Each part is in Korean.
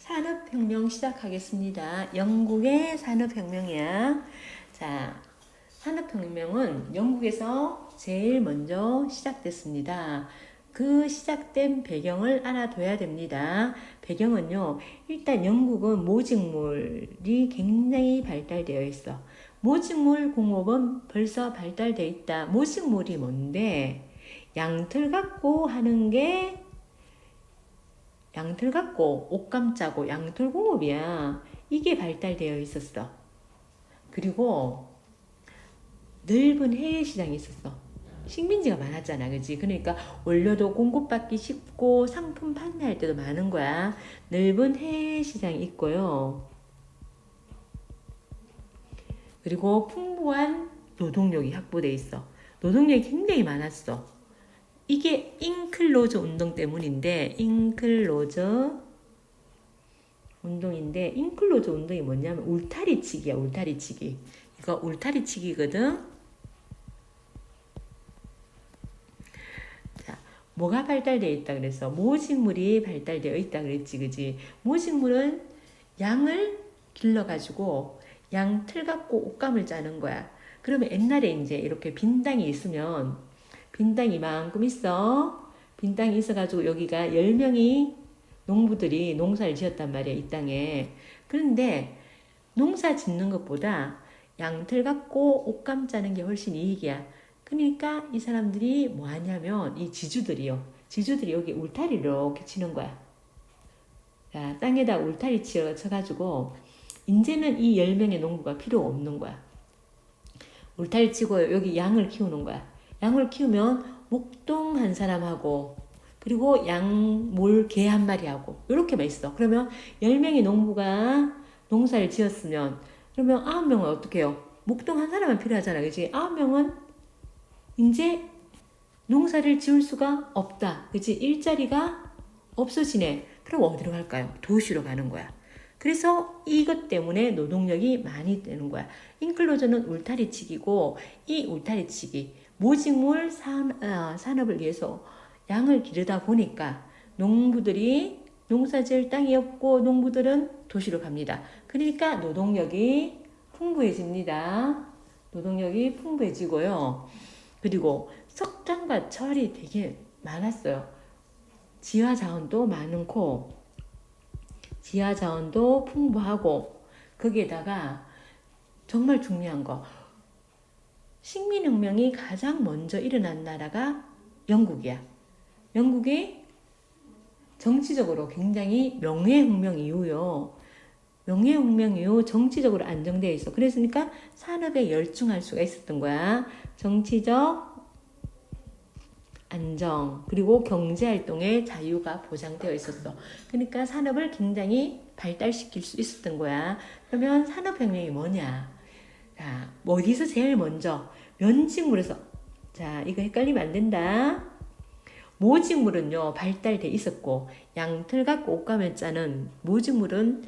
산업혁명 시작하겠습니다. 영국의 산업혁명이야. 자, 산업혁명은 영국에서 제일 먼저 시작됐습니다. 그 시작된 배경을 알아둬야 됩니다. 배경은요, 일단 영국은 모직물이 굉장히 발달되어 있어. 모직물 공업은 벌써 발달되어 있다. 모직물이 뭔데? 양틀 갖고 하는 게 양털 갖고 옷감 짜고 양털 공업이야. 이게 발달되어 있었어. 그리고 넓은 해외 시장이 있었어. 식민지가 많았잖아, 그지? 그러니까 원료도 공급받기 쉽고 상품 판매할 때도 많은 거야. 넓은 해외 시장이 있고요. 그리고 풍부한 노동력이 확보돼 있어. 노동력이 굉장히 많았어. 이게 잉클로즈 운동 때문인데, 잉클로즈 운동이 뭐냐면 울타리치기야. 울타리치기. 이거 울타리치기거든. 자, 뭐가 발달되어 있다 그래서 모직물이 발달되어 있다 그랬지, 그지? 모직물은 양을 길러가지고 양 틀 갖고 옷감을 짜는 거야. 그러면 옛날에 이제 이렇게 빈 땅이 있으면 빈 땅이 이만큼 있어. 빈 땅이 있어가지고 여기가 10명이 농부들이 농사를 지었단 말이야, 이 땅에. 그런데 농사 짓는 것보다 양틀 갖고 옷감 짜는 게 훨씬 이익이야. 그러니까 이 사람들이 뭐 하냐면 이 지주들이 여기 울타리를 이렇게 치는 거야. 자, 땅에다 울타리 쳐가지고 이제는 이 10명의 농부가 필요 없는 거야. 울타리 치고 여기 양을 키우는 거야. 양을 키우면 목동 한 사람하고 그리고 양몰 개 한 마리하고 이렇게만 있어. 그러면 10명의 농부가 농사를 지었으면 그러면 9명은 어떻게 해요? 목동 한 사람만 필요하잖아. 그치? 9명은 이제 농사를 지을 수가 없다. 그치? 일자리가 없어지네. 그럼 어디로 갈까요? 도시로 가는 거야. 그래서 이것 때문에 노동력이 많이 되는 거야. 인클로저는 울타리치기고 이 울타리치기 모직물 산업을 위해서 양을 기르다 보니까 농부들이 농사 지을 땅이 없고 농부들은 도시로 갑니다. 그러니까 노동력이 풍부해집니다. 노동력이 풍부해지고요. 그리고 석탄과 철이 되게 많았어요. 지하자원도 많고 지하자원도 풍부하고 거기에다가 정말 중요한 거 식민혁명이 가장 먼저 일어난 나라가 영국이야. 영국이 정치적으로 굉장히 명예혁명 이후요. 명예혁명 이후 정치적으로 안정되어 있어. 그랬으니까 산업에 열중할 수가 있었던 거야. 정치적 안정 그리고 경제활동의 자유가 보장되어 있었어. 그러니까 산업을 굉장히 발달시킬 수 있었던 거야. 그러면 산업혁명이 뭐냐? 자, 어디서 제일 먼저 면직물에서 자, 이거 헷갈리면 안 된다. 모직물은요 발달돼 있었고 양틀 갖고 옷감을 짜는 모직물은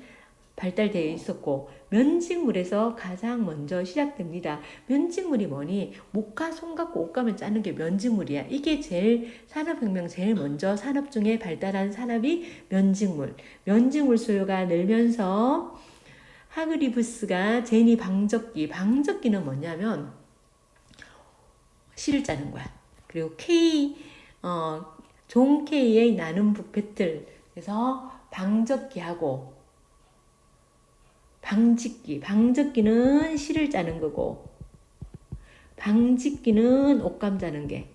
발달되어 있었고 면직물에서 가장 먼저 시작됩니다. 면직물이 뭐니? 목화 손 갖고 옷감을 짜는 게 면직물이야. 이게 제일 산업혁명 제일 먼저 산업 중에 발달한 산업이 면직물. 면직물 수요가 늘면서 하그리브스가 제니 방적기는 뭐냐면 실을 짜는 거야. 그리고 존 K의 나는 북 배틀 그래서 방적기하고 방적기는 실을 짜는 거고 방직기는 옷감 짜는 게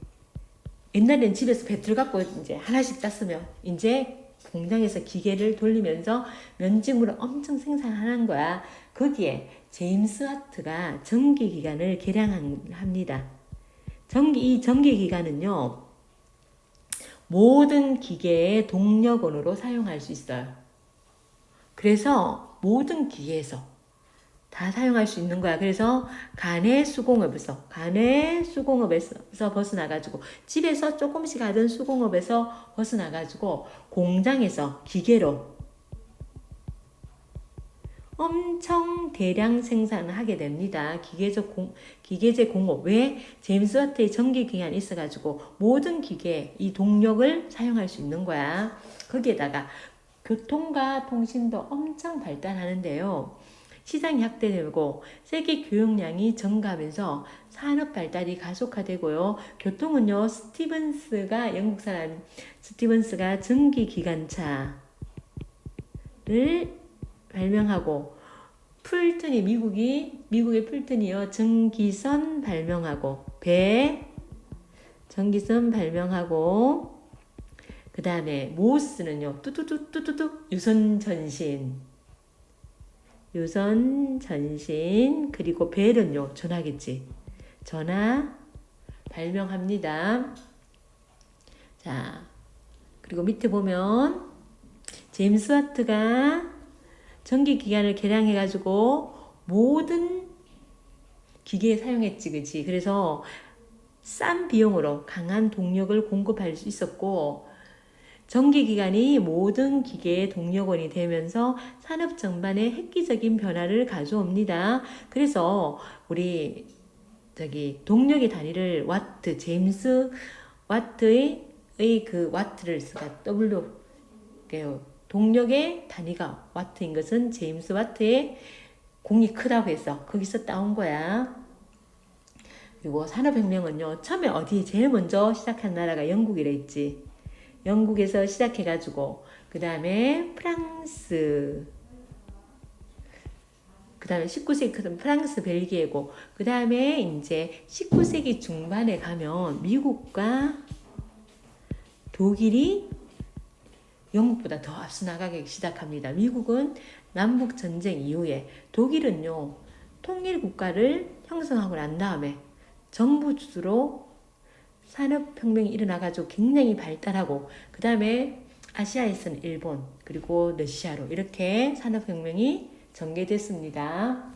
옛날엔 집에서 배틀 갖고 이제 하나씩 짰으면 이제 공장에서 기계를 돌리면서 면직물을 엄청 생산하는 거야. 거기에 제임스 와트가 전기기관을 개량합니다. 이 전기기관은요 모든 기계의 동력원으로 사용할 수 있어요. 그래서 모든 기계에서 다 사용할 수 있는 거야. 그래서 간의 수공업에서 벗어나가지고 집에서 조금씩 하던 수공업에서 벗어나가지고 공장에서 기계로 엄청 대량 생산을 하게 됩니다. 기계제 공업. 왜? 제임스 와트의 전기기관이 있어가지고 모든 기계, 이 동력을 사용할 수 있는 거야. 거기에다가 교통과 통신도 엄청 발달하는데요. 시장이 확대되고 세계 교역량이 증가하면서 산업 발달이 가속화되고요. 교통은요, 영국 사람 스티븐스가 전기 기관차를 발명하고 풀튼이 미국의 풀튼이요, 전기선 발명하고 전기선 발명하고 그 다음에 모스는요, 뚜뚜뚜뚜뚜 유선 전신, 그리고 벨은요, 전화겠지. 전화 발명합니다. 자, 그리고 밑에 보면 제임스 와트가 전기기관을 개량해가지고 모든 기계에 사용했지, 그치? 그래서 싼 비용으로 강한 동력을 공급할 수 있었고, 전기기관이 모든 기계의 동력원이 되면서 산업 전반에 획기적인 변화를 가져옵니다. 그래서 우리 동력의 단위를 와트, 제임스 와트의 그 와트를 쓰가 W, 동력의 단위가 와트인 것은 제임스 와트의 공이 크다고 해서 거기서 따온 거야. 그리고 산업혁명은요, 처음에 제일 먼저 시작한 나라가 영국이라 했지. 영국에서 시작해가지고 그 다음에 프랑스, 그 다음에 19세기 프랑스, 벨기에고, 그 다음에 이제 19세기 중반에 가면 미국과 독일이 영국보다 더 앞서 나가기 시작합니다. 미국은 남북 전쟁 이후에, 독일은요, 통일 국가를 형성하고 난 다음에 정부 주도로 산업혁명이 일어나가지고 굉장히 발달하고, 그 다음에 아시아에서는 일본, 그리고 러시아로 이렇게 산업혁명이 전개됐습니다.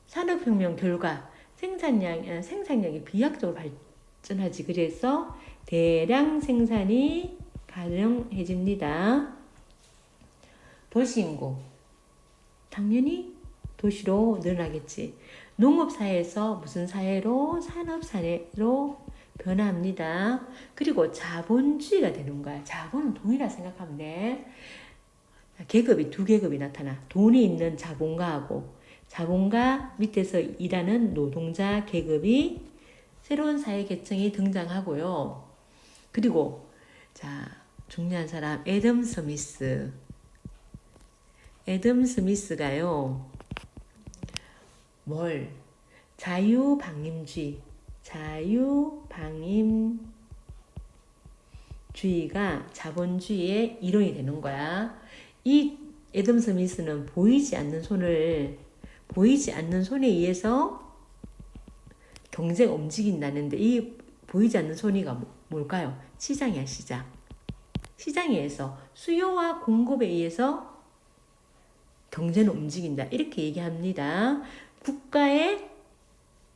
산업혁명 결과 생산량이 비약적으로 발전하지. 그래서 대량 생산이 가능해집니다. 도시인구, 당연히 도시로 늘어나겠지. 농업사회에서 무슨 사회로? 산업사회로 변화합니다. 그리고 자본주의가 되는 거야. 자본은 돈이라 생각하면 돼. 두 계급이 나타나. 돈이 있는 자본가하고 자본가 밑에서 일하는 노동자 계급이 새로운 사회 계층이 등장하고요. 그리고 중요한 사람 애덤 스미스가요. 자유방임주의가 자본주의의 이론이 되는 거야. 이 애덤 스미스는 보이지 않는 손에 의해서 경제가 움직인다는데, 이 보이지 않는 손이가 뭘까요? 시장이야, 시장. 시장에 의해서, 수요와 공급에 의해서 경제는 움직인다, 이렇게 얘기합니다.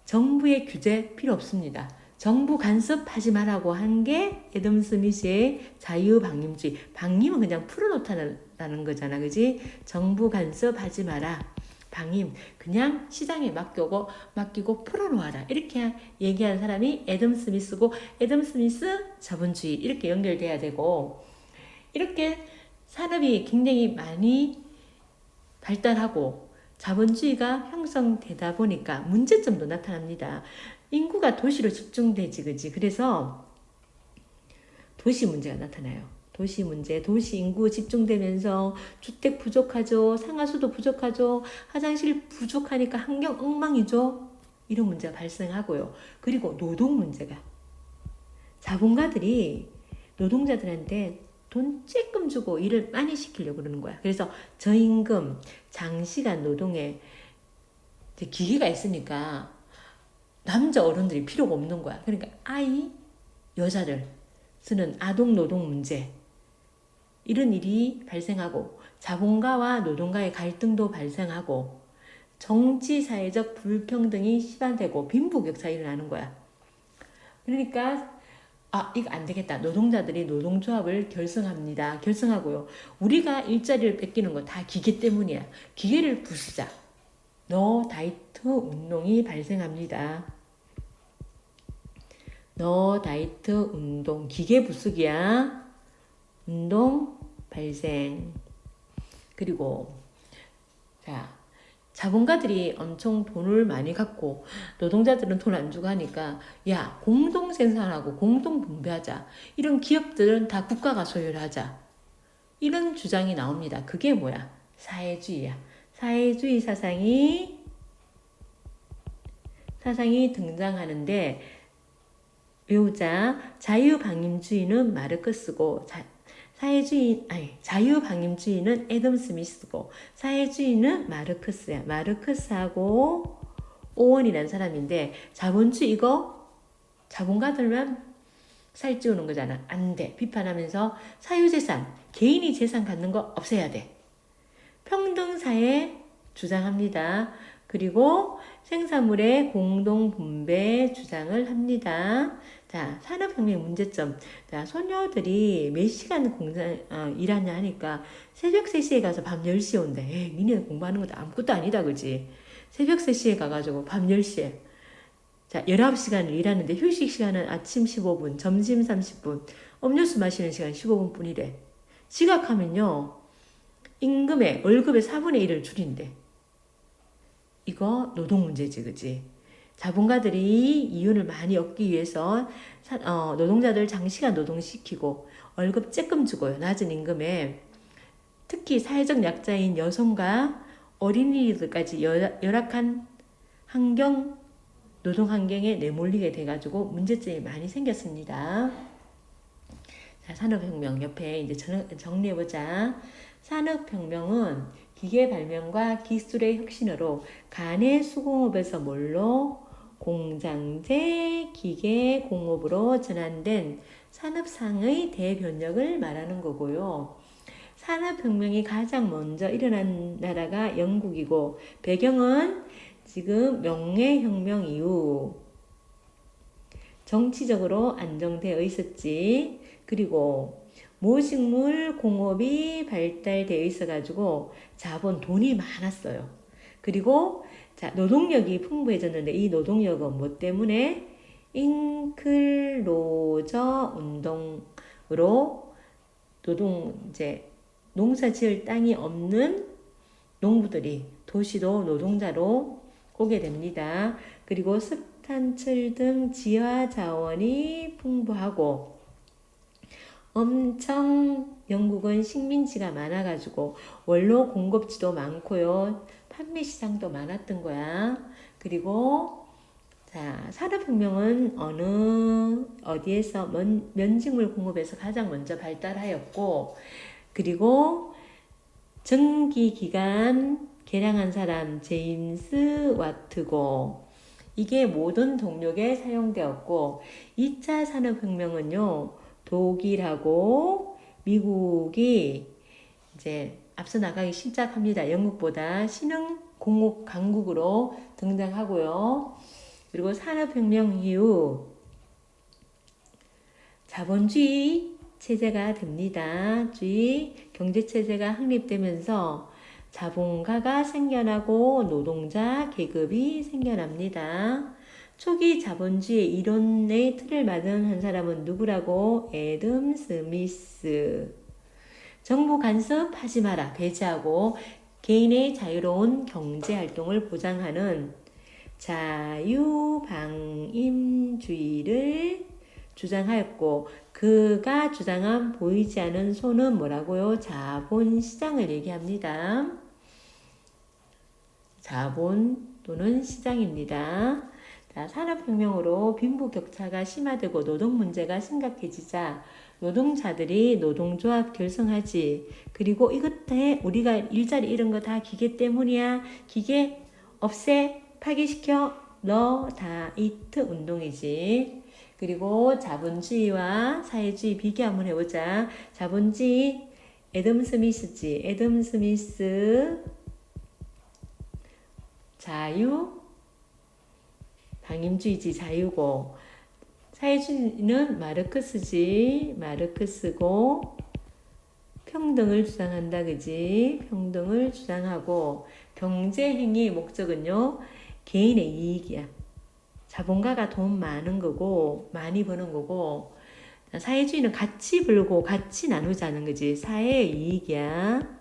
정부의 규제 필요 없습니다. 정부 간섭하지 말라고 한 게 애덤 스미스의 자유방임주의. 방임은 그냥 풀어놓다는 거잖아, 그지? 정부 간섭하지 마라. 방임, 그냥 시장에 맡기고 풀어놓아라, 이렇게 얘기한 사람이 애덤 스미스고, 애덤 스미스 자본주의, 이렇게 연결돼야 되고, 이렇게 산업이 굉장히 많이 발달하고 자본주의가 형성되다 보니까 문제점도 나타납니다. 인구가 도시로 집중되지, 그지? 그래서 도시 문제가 나타나요. 도시 문제, 도시 인구 집중되면서 주택 부족하죠, 상하수도 부족하죠, 화장실 부족하니까 환경 엉망이죠. 이런 문제가 발생하고요. 그리고 노동 문제가, 자본가들이 노동자들한테 돈 쬐끔 주고 일을 많이 시키려고 그러는 거야. 그래서 저임금, 장시간 노동에 기계가 있으니까 남자 어른들이 필요가 없는 거야. 그러니까 여자를 쓰는 아동 노동 문제, 이런 일이 발생하고, 자본가와 노동가의 갈등도 발생하고, 정치 사회적 불평등이 심화되고 빈부격차가 일어나는 거야. 그러니까 이거 안 되겠다. 노동자들이 노동조합을 결성하고요. 우리가 일자리를 뺏기는 거 다 기계 때문이야. 기계를 부수자. 노 다이트 운동이 발생합니다. 노 다이트 운동, 기계 부수기야. 운동 발생. 그리고 자, 자본가들이 엄청 돈을 많이 갖고 노동자들은 돈 안 주고 하니까 야, 공동 생산하고 공동 분배하자. 이런 기업들은 다 국가가 소유를 하자. 이런 주장이 나옵니다. 그게 뭐야? 사회주의야. 사회주의 사상이 등장하는데 외우자. 자유방임주의는 마르크스고 자유방임주의는 애덤 스미스고 사회주의는 마르크스야. 마르크스하고 오원이라는 사람인데 자본주의 이거 자본가들만 살찌우는 거잖아. 안 돼. 비판하면서 사유재산, 개인이 재산 갖는 거 없애야 돼. 평등사회 주장합니다. 그리고 생산물의 공동분배 주장을 합니다. 자, 산업혁명 문제점. 자, 소녀들이 몇 시간 일하냐 하니까 새벽 3시에 가서 밤 10시에 온대. 에이, 니네 공부하는 것도 아무것도 아니다, 그지? 새벽 3시에 가가지고 밤 10시에. 자, 19시간을 일하는데 휴식 시간은 아침 15분, 점심 30분, 음료수 마시는 시간 15분 뿐이래. 지각하면요, 월급의 4분의 1을 줄인대. 이거 노동 문제지, 그지? 자본가들이 이윤을 많이 얻기 위해서 노동자들 장시간 노동시키고 월급 쬐끔 주고요. 낮은 임금에 특히 사회적 약자인 여성과 어린이들까지 열악한 노동 환경에 내몰리게 돼가지고 문제점이 많이 생겼습니다. 자, 산업혁명 옆에 이제 정리해보자. 산업혁명은 기계 발명과 기술의 혁신으로 간의 수공업에서 공장제 기계 공업으로 전환된 산업상의 대변혁을 말하는 거고요. 산업혁명이 가장 먼저 일어난 나라가 영국이고 배경은 지금 명예혁명 이후 정치적으로 안정되어 있었지. 그리고 모식물 공업이 발달되어 있어가지고 돈이 많았어요. 그리고 자, 노동력이 풍부해졌는데 이 노동력은 뭐 때문에? 인클로저 운동으로 농사 지을 땅이 없는 농부들이 도시도 노동자로 오게 됩니다. 그리고 습탄철 등 지하 자원이 풍부하고 엄청 영국은 식민지가 많아가지고 원로 공급지도 많고요. 판매 시장도 많았던 거야. 그리고 자, 산업혁명은 어디에서 면직물 공업에서 가장 먼저 발달하였고, 그리고 전기기관 개량한 사람 제임스 와트고, 이게 모든 동력에 사용되었고 2차 산업혁명은요, 독일하고 미국이 이제 앞서 나가기 시작합니다. 영국보다 신흥 공업 강국으로 등장하고요. 그리고 산업혁명 이후 자본주의 체제가 됩니다. 경제체제가 확립되면서 자본가가 생겨나고 노동자 계급이 생겨납니다. 초기 자본주의 이론의 틀을 마련한 사람은 누구라고? 애덤 스미스. 정부 간섭하지 마라, 배제하고 개인의 자유로운 경제활동을 보장하는 자유방임주의를 주장하였고, 그가 주장한 보이지 않는 손은 뭐라고요? 자본시장을 얘기합니다. 자본 또는 시장입니다. 자, 산업혁명으로 빈부격차가 심화되고 노동 문제가 심각해지자 노동자들이 노동조합 결성하지. 그리고 이것에 우리가 일자리 이런 거 다 기계 때문이야. 기계 없애, 파기시켜, 너 다 이트 운동이지. 그리고 자본주의와 사회주의 비교 한번 해보자. 자본주의 애덤 스미스지. 애덤 스미스 자유 방임주의지, 자유고. 사회주의는 마르크스지. 마르크스고 평등을 주장한다, 그지? 평등을 주장하고 경제행위의 목적은요, 개인의 이익이야. 자본가가 돈 많은 거고 많이 버는 거고, 사회주의는 같이 벌고 같이 나누자는 거지. 사회의 이익이야.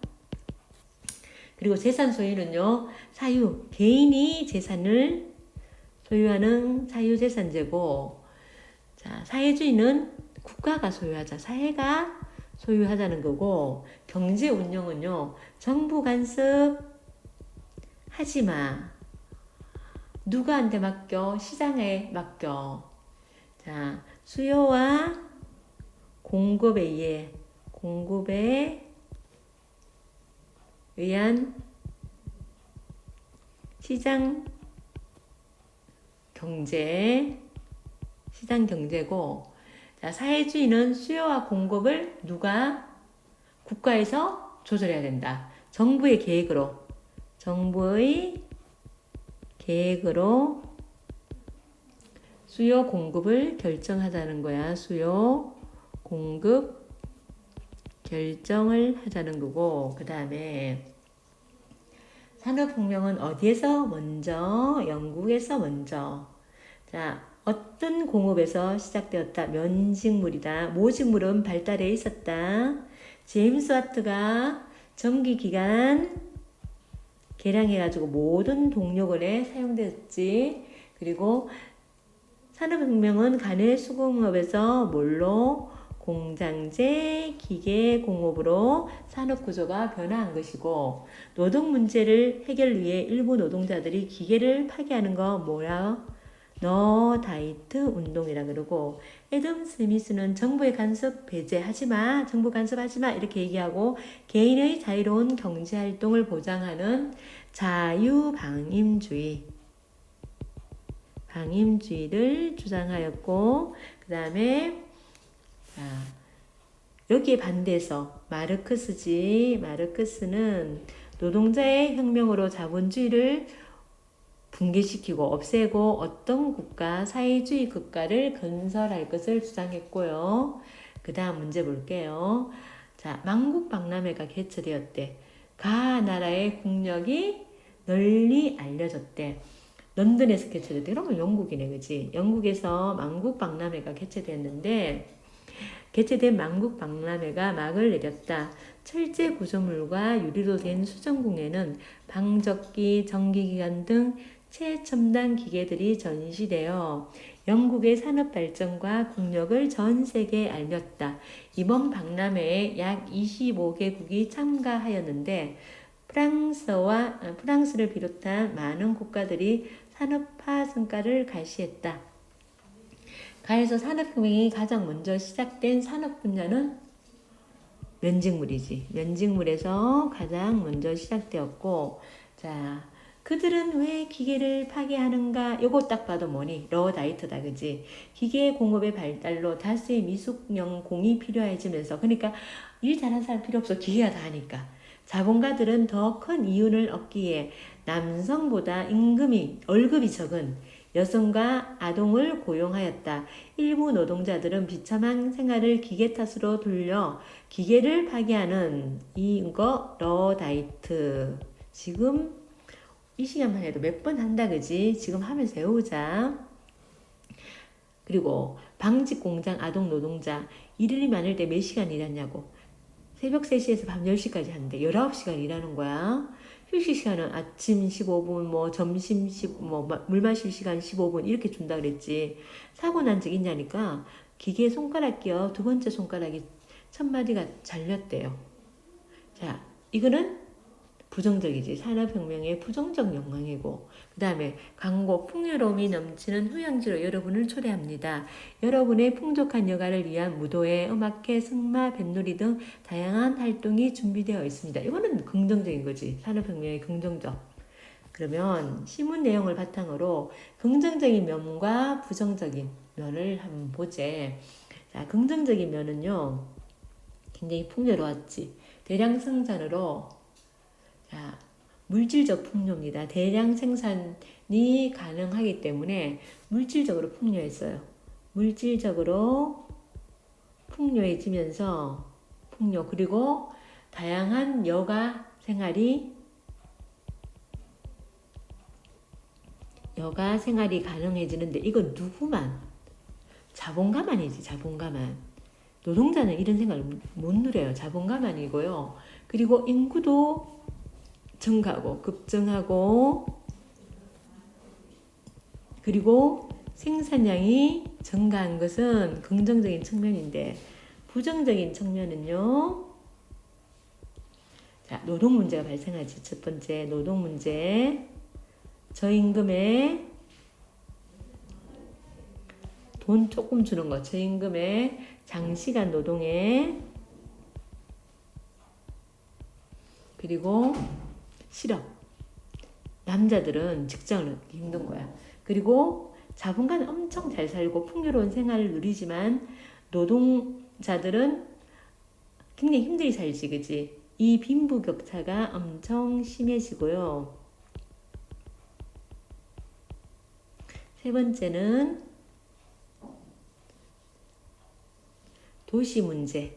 그리고 재산 소유는요, 사유, 개인이 재산을 소유하는 사유재산제고, 자, 사회주의는 국가가 소유하자, 사회가 소유하자는 거고, 경제 운영은요, 정부 간섭 하지 마. 누구한테 맡겨? 시장에 맡겨. 자, 수요와 공급에 의한 시장 경제고, 자, 사회주의는 수요와 공급을 누가? 국가에서 조절해야 된다. 정부의 계획으로 수요 공급을 결정하자는 거야. 수요 공급 결정을 하자는 거고, 그 다음에 산업혁명은 어디에서 먼저? 영국에서 먼저. 자, 어떤 공업에서 시작되었다? 면직물이다. 모직물은 발달해 있었다. 제임스 와트가 전기기관 개량해가지고 모든 동력원에 사용되었지. 그리고 산업혁명은 간의 수공업에서 뭘로? 공장제, 기계공업으로 산업구조가 변화한 것이고, 노동 문제를 해결 위해 일부 노동자들이 기계를 파괴하는 거 뭐야? 너다이트 운동이라 그러고, 애덤 스미스는 정부의 간섭 배제하지 마, 정부 간섭하지 마 이렇게 얘기하고, 개인의 자유로운 경제활동을 보장하는 방임주의를 주장하였고, 그 다음에 여기에 반대해서 마르크스는 노동자의 혁명으로 자본주의를 붕괴시키고 없애고 어떤 국가, 사회주의 국가를 건설할 것을 주장했고요. 그 다음 문제 볼게요. 자, 만국박람회가 개최되었대. 가 나라의 국력이 널리 알려졌대. 런던에서 개최됐대. 그러면 영국이네, 그지? 영국에서 만국박람회가 개최됐는데, 개최된 만국박람회가 막을 내렸다. 철제 구조물과 유리로 된 수정궁에는 방적기, 전기기관 등 최첨단 기계들이 전시되어 영국의 산업 발전과 국력을 전 세계에 알렸다. 이번 박람회에 약 25개국이 참가하였는데 프랑스를 비롯한 많은 국가들이 산업화 성과를 가시했다. 가에서 산업혁명이 가장 먼저 시작된 산업 분야는 면직물이지. 면직물에서 가장 먼저 시작되었고, 자, 그들은 왜 기계를 파괴하는가? 요거 딱 봐도 뭐니? 러다이트다, 그지? 기계 공업의 발달로 다수의 미숙령 공이 필요해지면서, 그러니까 일 잘하는 사람 필요 없어. 기계가 다 하니까. 자본가들은 더 큰 이윤을 얻기 위해 남성보다 월급이 적은 여성과 아동을 고용하였다. 일부 노동자들은 비참한 생활을 기계 탓으로 돌려 기계를 파괴하는 이거 러다이트. 지금 이 시간만 해도 몇 번 한다, 그지? 지금 하면서 외우자. 그리고 방직 공장 아동 노동자 일일이 많을 때 몇 시간 일하냐고. 새벽 3시에서 밤 10시까지 하는데 19시간 일하는 거야. 휴식 시간은 아침 15분, 점심 물 마실 시간 15분 이렇게 준다 그랬지. 사고 난 적 있냐니까 기계에 손가락 끼어 두 번째 손가락이 첫마디가 잘렸대요. 자, 이거는 부정적이지. 산업혁명의 부정적 영향이고, 그 다음에 광고 풍요로움이 넘치는 휴양지로 여러분을 초대합니다. 여러분의 풍족한 여가를 위한 무도회, 음악회, 승마, 뱃놀이 등 다양한 활동이 준비되어 있습니다. 이거는 긍정적인 거지. 산업혁명의 긍정적. 그러면 신문 내용을 바탕으로 긍정적인 면과 부정적인 면을 한번 보제. 자, 긍정적인 면은요, 굉장히 풍요로웠지. 대량 생산으로 자, 물질적 풍요입니다. 대량 생산이 가능하기 때문에 물질적으로 풍요했어요. 물질적으로 풍요해지면서 그리고 다양한 여가 생활이 가능해지는데 이건 누구만? 자본가만이지, 자본가만. 노동자는 이런 생각을 못 누려요. 자본가만이고요. 그리고 인구도 증가하고 급증하고 그리고 생산량이 증가한 것은 긍정적인 측면인데 부정적인 측면은요. 자, 노동 문제가 발생하지. 첫 번째 노동 문제. 저임금에 돈 조금 주는 거. 저임금에 장시간 노동에 그리고 실업. 남자들은 직장을 얻기 힘든 거야. 그리고 자본가는 엄청 잘 살고 풍요로운 생활을 누리지만 노동자들은 굉장히 힘들게 살지, 그지? 이 빈부격차가 엄청 심해지고요. 세 번째는 도시 문제가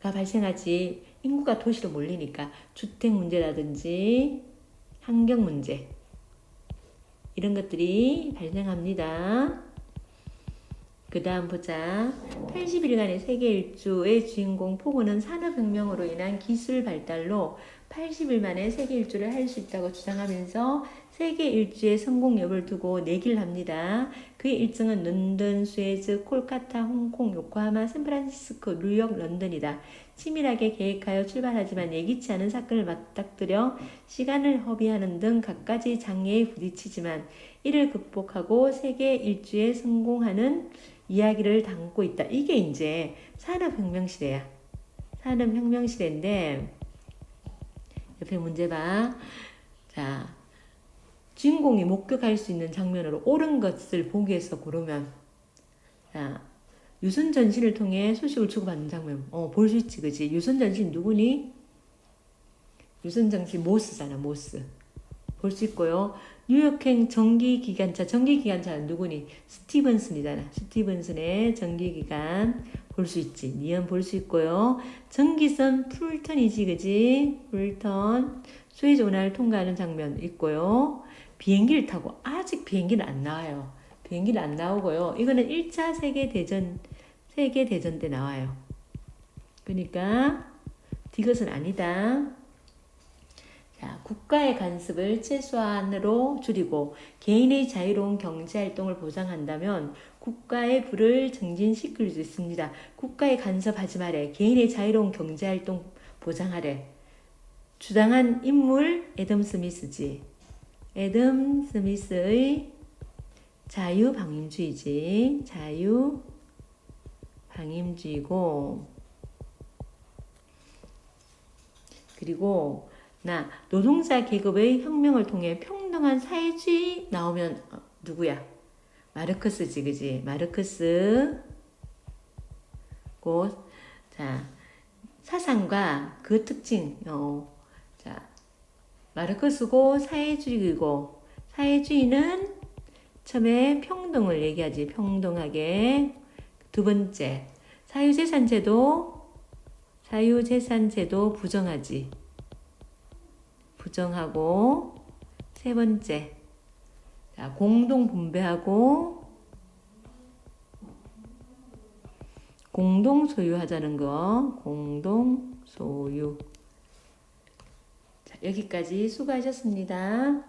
발생하지. 인구가 도시로 몰리니까 주택 문제라든지 환경 문제 이런 것들이 발생합니다. 그 다음 보자. 80일간의 세계 일주의 주인공 포고는 산업혁명으로 인한 기술 발달로 80일 만에 세계 일주를 할 수 있다고 주장하면서 세계 일주의 성공 여부를 두고 내기를 합니다. 그의 일정은 런던, 수에즈, 콜카타, 홍콩, 요코하마, 샌프란시스코, 뉴욕, 런던이다. 치밀하게 계획하여 출발하지만 예기치 않은 사건을 맞닥뜨려 시간을 허비하는 등 갖가지 장애에 부딪히지만 이를 극복하고 세계 일주에 성공하는 이야기를 담고 있다. 이게 이제 산업혁명 시대야. 산업혁명 시대인데 옆에 문제 봐. 자, 주인공이 목격할 수 있는 장면으로 옳은 것을 보기 위해서 고르면 자, 유선 전신을 통해 소식을 주고받는 장면. 볼 수 있지, 그지? 유선 전신 누구니? 유선 전신 모스잖아, 모스. 볼 수 있고요. 뉴욕행 전기기관차는 누구니? 스티븐슨이잖아. 스티븐슨의 전기기관 볼 수 있지. 니은 볼 수 있고요. 전기선 풀턴이지, 그지? 풀턴. 수에즈 운하를 통과하는 장면 있고요. 비행기를 타고 아직 비행기는 안 나와요. 비행기는 안 나오고요. 이거는 1차 세계대전 때 나와요. 그러니까 이것은 아니다. 자, 국가의 간섭을 최소한으로 줄이고 개인의 자유로운 경제활동을 보장한다면 국가의 부를 증진시킬 수 있습니다. 국가에 간섭하지 말래. 개인의 자유로운 경제활동 보장하래. 주장한 인물 애덤 스미스지. 애덤 스미스의 자유방임주의지. 자유방임주의고 그리고 노동자 계급의 혁명을 통해 평등한 사회주의 나오면 누구야? 마르크스지, 그지? 마르크스. 자, 사상과 그 특징. 자, 마르크스고 사회주의고 사회주의는 처음에 평등을 얘기하지. 평등하게. 두 번째, 사유재산제도 부정하지. 부정하고 세 번째, 자, 공동 분배하고 공동 소유하자는 거. 공동 소유. 자, 여기까지 수고하셨습니다.